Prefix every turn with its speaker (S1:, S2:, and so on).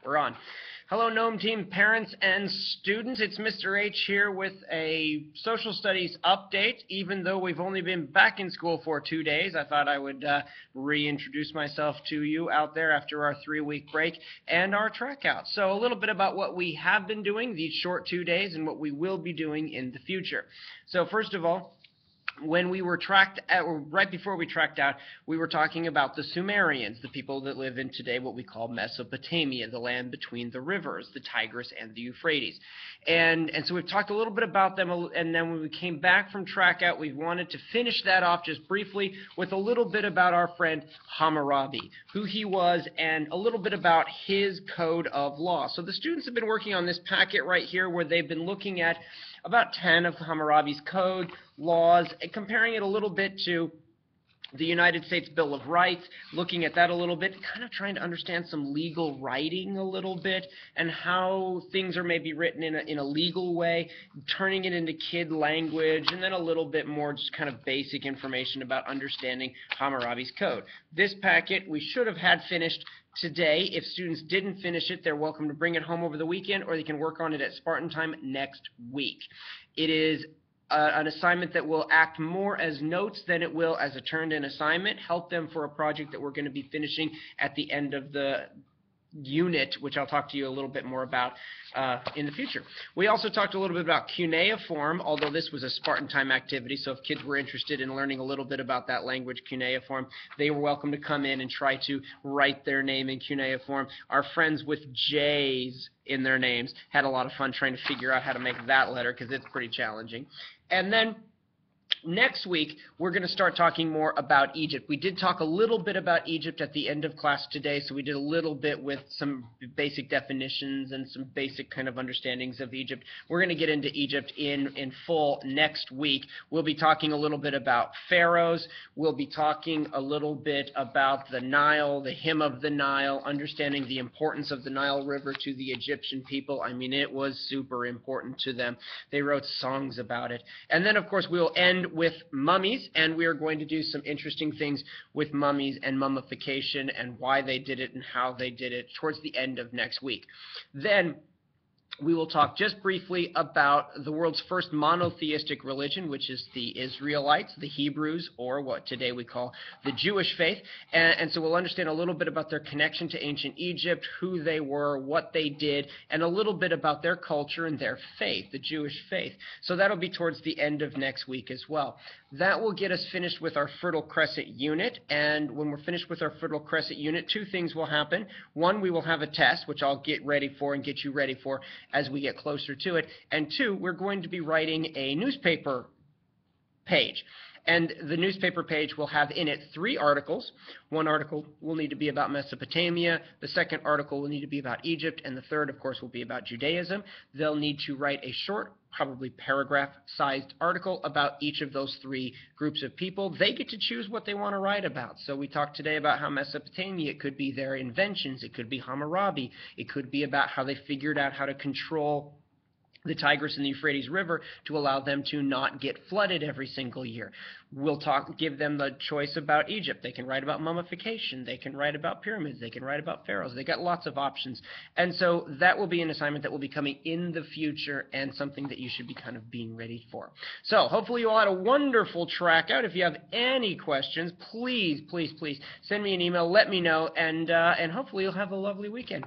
S1: We're on. Hello, Gnome Team parents and students. It's Mr. H here with a social studies update. Even though we've only been back in school for 2 days, I thought I would reintroduce myself to you out there after our 3-week break and our track out. So a little bit about what we have been doing these short 2 days and what we will be doing in the future. So first of all, when we were right before we tracked out, we were talking about the Sumerians, the people that live in today what we call Mesopotamia, the land between the rivers, the Tigris and the Euphrates. And so we've talked a little bit about them, and then when we came back from track out, we wanted to finish that off just briefly with a little bit about our friend Hammurabi, who he was, and a little bit about his code of law. So the students have been working on this packet right here where they've been looking at about 10 of Hammurabi's code laws, and comparing it a little bit to the United States Bill of Rights, looking at that a little bit, kind of trying to understand some legal writing a little bit, and how things are maybe written in a legal way, turning it into kid language, and then a little bit more just kind of basic information about understanding Hammurabi's code. This packet we should have had finished today. If students didn't finish it, they're welcome to bring it home over the weekend, or they can work on it at Spartan time next week. It is an assignment that will act more as notes than it will as a turned-in assignment. Help them for a project that we're going to be finishing at the end of the unit, which I'll talk to you a little bit more about in the future. We also talked a little bit about cuneiform, although this was a Spartan time activity, so if kids were interested in learning a little bit about that language, cuneiform, they were welcome to come in and try to write their name in cuneiform. Our friends with J's in their names had a lot of fun trying to figure out how to make that letter, because it's pretty challenging. And then next week, we're going to start talking more about Egypt. We did talk a little bit about Egypt at the end of class today, so we did a little bit with some basic definitions and some basic kind of understandings of Egypt. We're going to get into Egypt in full next week. We'll be talking a little bit about pharaohs. We'll be talking a little bit about the Nile, the hymn of the Nile, understanding the importance of the Nile River to the Egyptian people. I mean, it was super important to them. They wrote songs about it. And then, of course, we'll end with mummies, and we are going to do some interesting things with mummies and mummification and why they did it and how they did it towards the end of next week. Then we will talk just briefly about the world's first monotheistic religion, which is the Israelites, the Hebrews, or what today we call the Jewish faith. And so we'll understand a little bit about their connection to ancient Egypt, who they were, what they did, and a little bit about their culture and their faith, the Jewish faith. So that'll be towards the end of next week as well. That will get us finished with our Fertile Crescent unit, and when we're finished with our Fertile Crescent unit, 2 things will happen. One, we will have a test, which I'll get ready for and get you ready for as we get closer to it, and 2, we're going to be writing a newspaper page. And the newspaper page will have in it 3 articles. One article will need to be about Mesopotamia, the second article will need to be about Egypt, and the third, of course, will be about Judaism. They'll need to write a short, probably paragraph-sized article about each of those 3 groups of people. They get to choose what they want to write about. So we talked today about how Mesopotamia, it could be their inventions, it could be Hammurabi, it could be about how they figured out how to control the Tigris and the Euphrates River to allow them to not get flooded every single year. We'll give them the choice about Egypt. They can write about mummification. They can write about pyramids. They can write about pharaohs. They got lots of options. And so that will be an assignment that will be coming in the future and something that you should be kind of being ready for. So hopefully you all had a wonderful track out. If you have any questions, please, please, please send me an email. Let me know, and hopefully you'll have a lovely weekend.